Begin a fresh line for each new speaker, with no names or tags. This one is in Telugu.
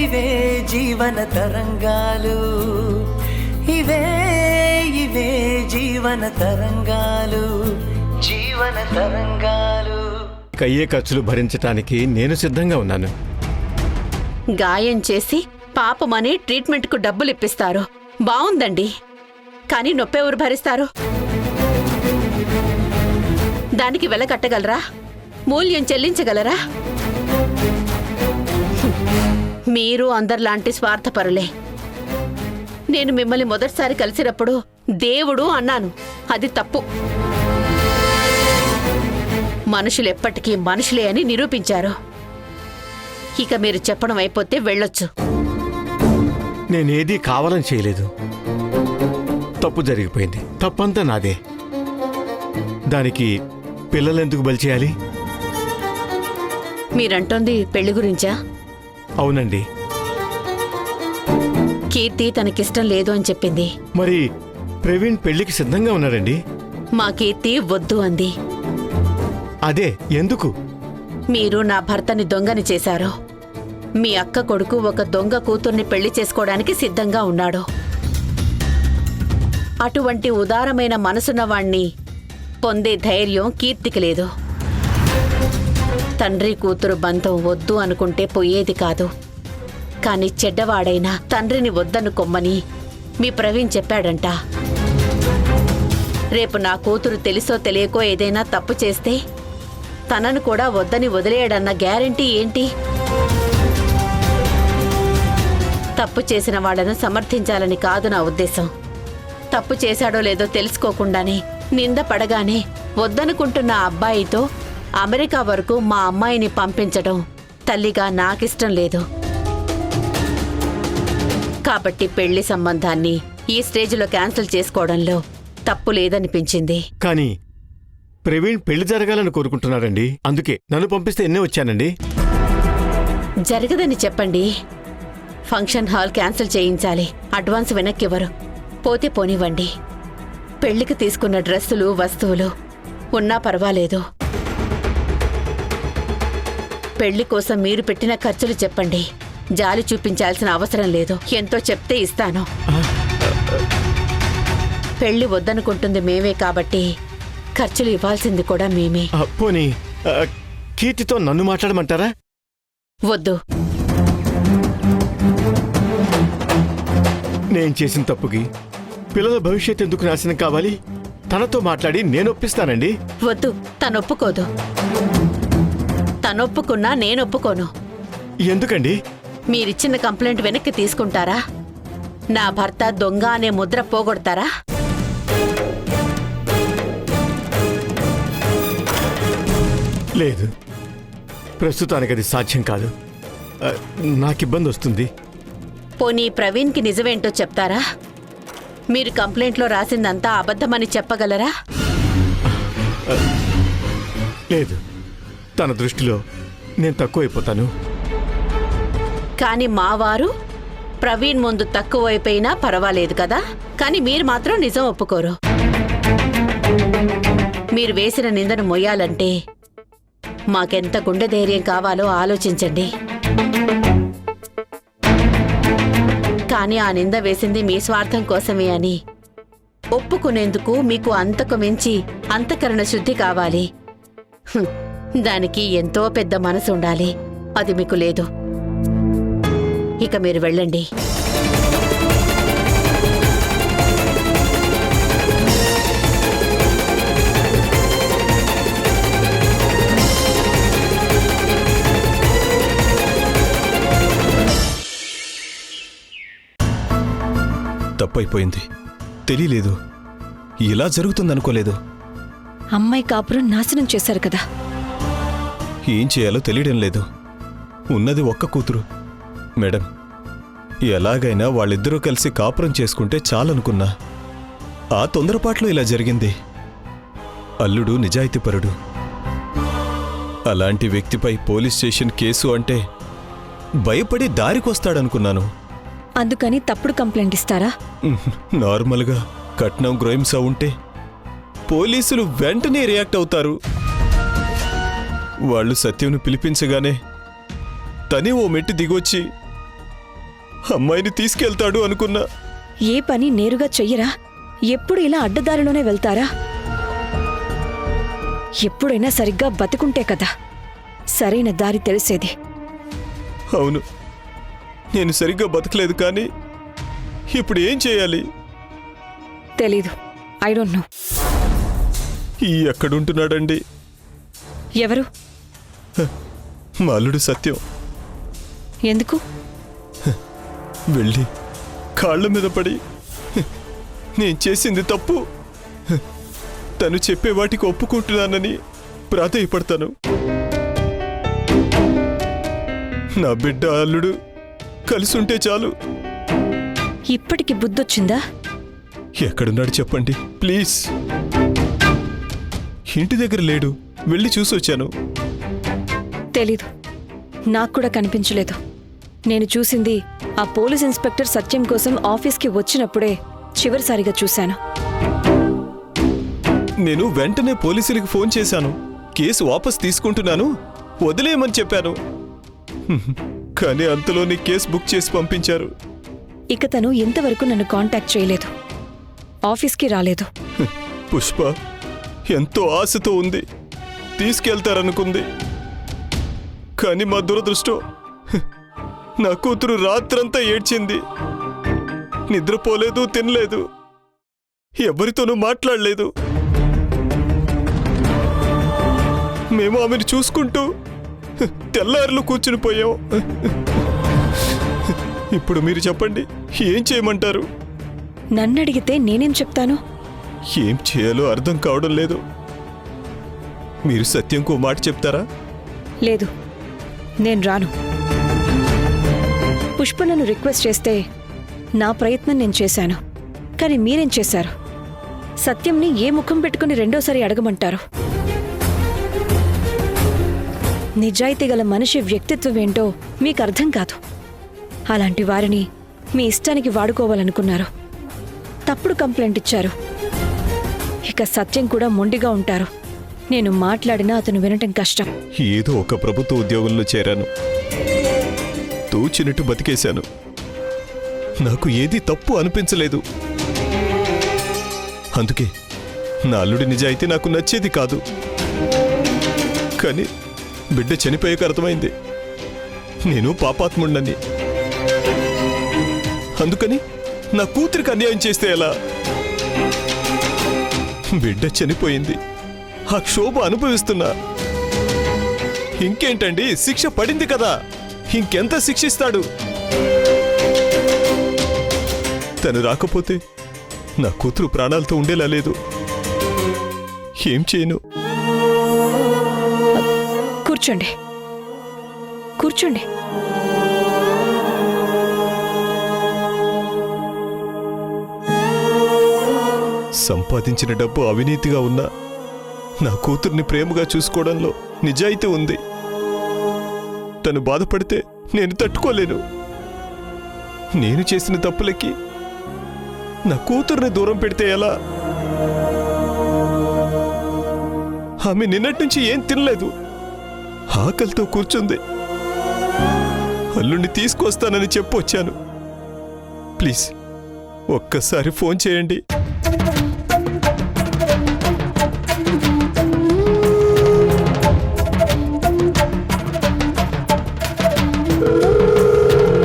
ఇవే జీవన తరంగాలు, ఇవే ఇవే జీవన తరంగాలు, జీవన తరంగాలు.
అయ్యే ఖర్చులు భరించటానికి నేను సిద్ధంగా ఉన్నాను.
గాయం చేసి పాపమని ట్రీట్మెంట్కు డబ్బులు ఇప్పిస్తారు, బావుందండి. కానీ నొప్పెవరు భరిస్తారు? దానికి వెల కట్టగలరా? మూల్యం చెల్లించగలరా? మీరు అందరిలాంటి స్వార్థపరులే. నేను మిమ్మల్ని మొదటిసారి కలిసినప్పుడు దేవుడు అన్నాను, అది తప్పు. మనుషులు ఎప్పటికీ మనుషులే అని నిరూపించారు. ఇక మీరు చెప్పడం అయిపోతే వెళ్ళొచ్చు.
నేనేదీ కావాలని చేయలేదు. తప్పు జరిగిపోయింది, తప్పంతా నాదే. దానికి పిల్లలెందుకు బలి చేయాలి?
మీరంటోంది పెళ్లి గురించా?
అవునండి.
కీర్తి తనకిష్టం లేదు అని చెప్పింది.
మరి ప్రవీణ్ పెళ్లికి సిద్ధంగా ఉన్నాడండి.
మా కీర్తి వద్దు అంది.
అదే ఎందుకు?
మీరు నా భర్తని దొంగని చేశారు. మీ అక్క కొడుకు ఒక దొంగ కూతుర్ని పెళ్లి చేసుకోవడానికి సిద్ధంగా ఉన్నాడు. అటువంటి ఉదారమైన మనసున్నవాణ్ణి పొందే ధైర్యం కీర్తికి లేదు. తండ్రి కూతురు బంధం వద్దు అనుకుంటే పోయేది కాదు. కాని చెడ్డవాడైనా తండ్రిని వద్దనుకొమ్మని మీ ప్రవీణ్ చెప్పాడంట. రేపు నా కూతురు తెలుసో తెలియకో ఏదైనా తప్పు చేస్తే తనను కూడా వద్దని వదిలేయడన్న గ్యారెంటీ ఏంటి? తప్పు చేసిన వాళ్లను సమర్థించాలని కాదు నా ఉద్దేశం. తప్పు చేశాడో లేదో తెలుసుకోకుండానే నింద పడగానే వద్దనుకుంటున్న అబ్బాయితో అమెరికా వరకు మా అమ్మాయిని పంపించడం తల్లిగా నాకిష్టం లేదు. కాబట్టి పెళ్లి సంబంధాన్ని ఈ స్టేజ్లో క్యాన్సిల్ చేసుకోవడంలో తప్పు లేదనిపించింది.
కానీ ప్రవీణ్ పెళ్లి జరగాలని కోరుకుంటున్నాడండి. అందుకే నన్ను పంపిస్తే ఎన్నే వచ్చానండి.
జరగదని చెప్పండి. ఫంక్షన్ హాల్ క్యాన్సిల్ చేయించాలి. అడ్వాన్స్ వెనక్కివ్వరు. పోతే పోనివ్వండి. పెళ్లికి తీసుకున్న డ్రెస్సులు వస్తువులు ఉన్నా పర్వాలేదు. పెళ్లి కోసం మీరు పెట్టిన ఖర్చులు చెప్పండి. జాలి చూపించాల్సిన అవసరం లేదు. ఎంతో చెప్తే ఇస్తాను. పెళ్లి వద్దనుకుంటుంది మేమే కాబట్టి ఖర్చులు ఇవ్వాల్సింది కూడా మేమే.
పోనీ కీర్తితో నన్ను మాట్లాడమంటారా?
వద్దు.
నేను చేసిన తప్పుకి పిల్లల భవిష్యత్తు ఎందుకు నాశనం కావాలి? తనతో మాట్లాడి నేను ఒప్పిస్తానండి.
వద్దు, తనొప్పుకోదు. తనొప్పుకున్నా నేనొప్పుకోను.
ఎందుకండి?
మీరిచ్చిన కంప్లైంట్ వెనక్కి తీసుకుంటారా? నా భర్త దొంగ అనే ముద్ర పోగొడతారా?
లేదు, ప్రస్తుతానికి అది సాధ్యం కాదు. నాకిబ్బంది వస్తుంది.
పోనీ ప్రవీణ్కి నిజమేంటో చెప్తారా? మీరు కంప్లైంట్లో రాసిందంతా అబద్ధమని చెప్పగలరా?
లేదు, తన దృష్టిలో నేను తక్కువైపోతాను.
కానీ మావారు ప్రవీణ్ ముందు తక్కువైపోయినా పర్వాలేదు కదా. కానీ మీరు మాత్రం నిజం ఒప్పుకోరు. మీరు వేసిన నిందను మొయ్యాలంటే మాకెంత గుండె ధైర్యం కావాలో ఆలోచించండి. కానీ ఆ నింద వేసింది మీ స్వార్థం కోసమే అని ఒప్పుకునేందుకు మీకు అంతకు మించి అంతఃకరణ శుద్ధి కావాలి. దానికి ఎంతో పెద్ద మనసు ఉండాలి. అది మీకు లేదు. ఇక మీరు వెళ్ళండి.
తప్పైపోయింది. తెలియలేదు, ఇలా జరుగుతుందనుకోలేదు.
అమ్మాయి కాపురం నాశనం చేశారు కదా.
ఏం చేయాలో తెలియడం లేదు. ఉన్నది ఒక్క కూతురు. మేడం, ఎలాగైనా వాళ్ళిద్దరూ కలిసి కాపురం చేసుకుంటే చాలనుకున్నా. ఆ తొందరపాట్లో ఇలా జరిగింది. అల్లుడు నిజాయితీపరుడు. అలాంటి వ్యక్తిపై పోలీస్ స్టేషన్ కేసు అంటే భయపడి దారికొస్తాడనుకున్నాను.
అందుకని తప్పుడు కంప్లైంట్ ఇస్తారా?
నార్మల్గా కట్నం గ్రోయింసా ఉంటే పోలీసులు వెంటనే రియాక్ట్ అవుతారు. వాళ్ళు సత్యంను పిలిపించగానే తనే ఓ మెట్టి దిగొచ్చి అమ్మాయిని తీసుకెళ్తాడు అనుకున్నా.
ఏ పని నేరుగా చెయ్యరా? ఎప్పుడు ఇలా అడ్డదారిలోనే వెళ్తారా? ఎప్పుడైనా సరిగ్గా బతుకుంటే కదా సరైన దారి తెలిసేది.
అవును, నేను సరిగ్గా బతకలేదు, కానీ ఇప్పుడు ఏం చేయాలి?
తెలీదు. I don't know.
ఈ ఎక్కడుంటున్నాడండి?
ఎవరు?
మా అల్లుడు సత్యం.
ఎందుకు?
వెళ్ళి కాళ్ళ మీద పడి నేను చేసింది తప్పు, తను చెప్పే వాటికి ఒప్పుకుంటున్నానని ప్రాధేయపడతాను. నా బిడ్డ అల్లుడు కలిసి ఉంటే చాలు.
ఇప్పటికి బుద్ధొచ్చిందా?
ఎక్కడున్నాడు చెప్పండి ప్లీజ్. ఇంటి దగ్గర లేడు, వెళ్ళి చూసొచ్చాను.
తెలీదు. నాకు కూడా కనిపించలేదు. నేను చూసింది ఆ పోలీస్ ఇన్స్పెక్టర్ సత్యం కోసం ఆఫీస్కి వచ్చినప్పుడే చివరిసారిగా చూశాను.
నేను వెంటనే పోలీసులకి ఫోన్ చేశాను. కేసు వాపస్ తీసుకుంటున్నాను, వదిలేయమని చెప్పాను. కానీ అంతలోనే కేసు బుక్ చేసి పంపించారు.
ఇక తను ఇంతవరకు నన్ను కాంటాక్ట్ చేయలేదు, ఆఫీస్కి రాలేదు.
పుష్ప ఎంతో ఆశతో ఉంది, తీసుకెళ్తారనుకుంది. కానీ మా దురదృష్టం, నా కూతురు రాత్రంతా ఏడ్చింది. నిద్రపోలేదు, తినలేదు, ఎవరితోనూ మాట్లాడలేదు. మేము ఆమెను చూసుకుంటూ తెల్లారులు కూర్చుని పోయాం. ఇప్పుడు మీరు చెప్పండి, ఏం చేయమంటారు?
నన్నడిగితే నేనేం చెప్తాను?
ఏం చేయాలో అర్థం కావడం లేదు. మీరు సత్యంకు మాట చెప్తారా?
లేదు, నేను రాను. పుష్ప నన్ను రిక్వెస్ట్ చేస్తే నా ప్రయత్నం నేను చేశాను. కానీ మీరేం చేశారు? సత్యంని ఏ ముఖం పెట్టుకుని రెండోసారి అడగమంటారు? నిజాయితీ గల మనిషి వ్యక్తిత్వం ఏంటో మీకు అర్థం కాదు. అలాంటి వారిని మీ ఇష్టానికి వాడుకోవాలనుకున్నారు. తప్పుడు కంప్లైంట్ ఇచ్చారు. ఇక సత్యం కూడా మొండిగా ఉంటారు. నేను మాట్లాడినా అతను వినటం కష్టం.
ఏదో ఒక ప్రభుత్వ ఉద్యోగంలో చేరాను, తోచినట్టు బతికేశాను. నాకు ఏదీ తప్పు అనిపించలేదు. అందుకే నా అల్లుడి నిజాయితీ నాకు నచ్చేది కాదు. కానీ బిడ్డ చనిపోయాక అర్థమైంది నేను పాపాత్ముడినని. అందుకని నా కూతురికి అన్యాయం చేస్తే ఎలా? బిడ్డ చనిపోయింది, ఆ క్షోభ అనుభవిస్తున్నా. ఇంకేంటండి, శిక్ష పడింది కదా, ఇంకెంత శిక్షిస్తాడు? తను రాకపోతే నా కూతురు ప్రాణాలతో ఉండేలా లేదు. ఏం చేయను?
కూర్చోండి, కూర్చోండి.
సంపాదించిన డబ్బు అవినీతిగా ఉన్నా నా కూతుర్ని ప్రేమగా చూసుకోవడంలో నిజాయితీ ఉంది. తను బాధపడితే నేను తట్టుకోలేను. నేను చేసిన తప్పులకి నా కూతుర్ని దూరం పెడితే ఎలా? ఆమె నిన్నటి నుంచి ఏం తినలేదు, ఆకలితో కూర్చుంది. అల్లుడిని తీసుకొస్తానని చెప్పొచ్చాను. ప్లీజ్ ఒక్కసారి ఫోన్ చేయండి.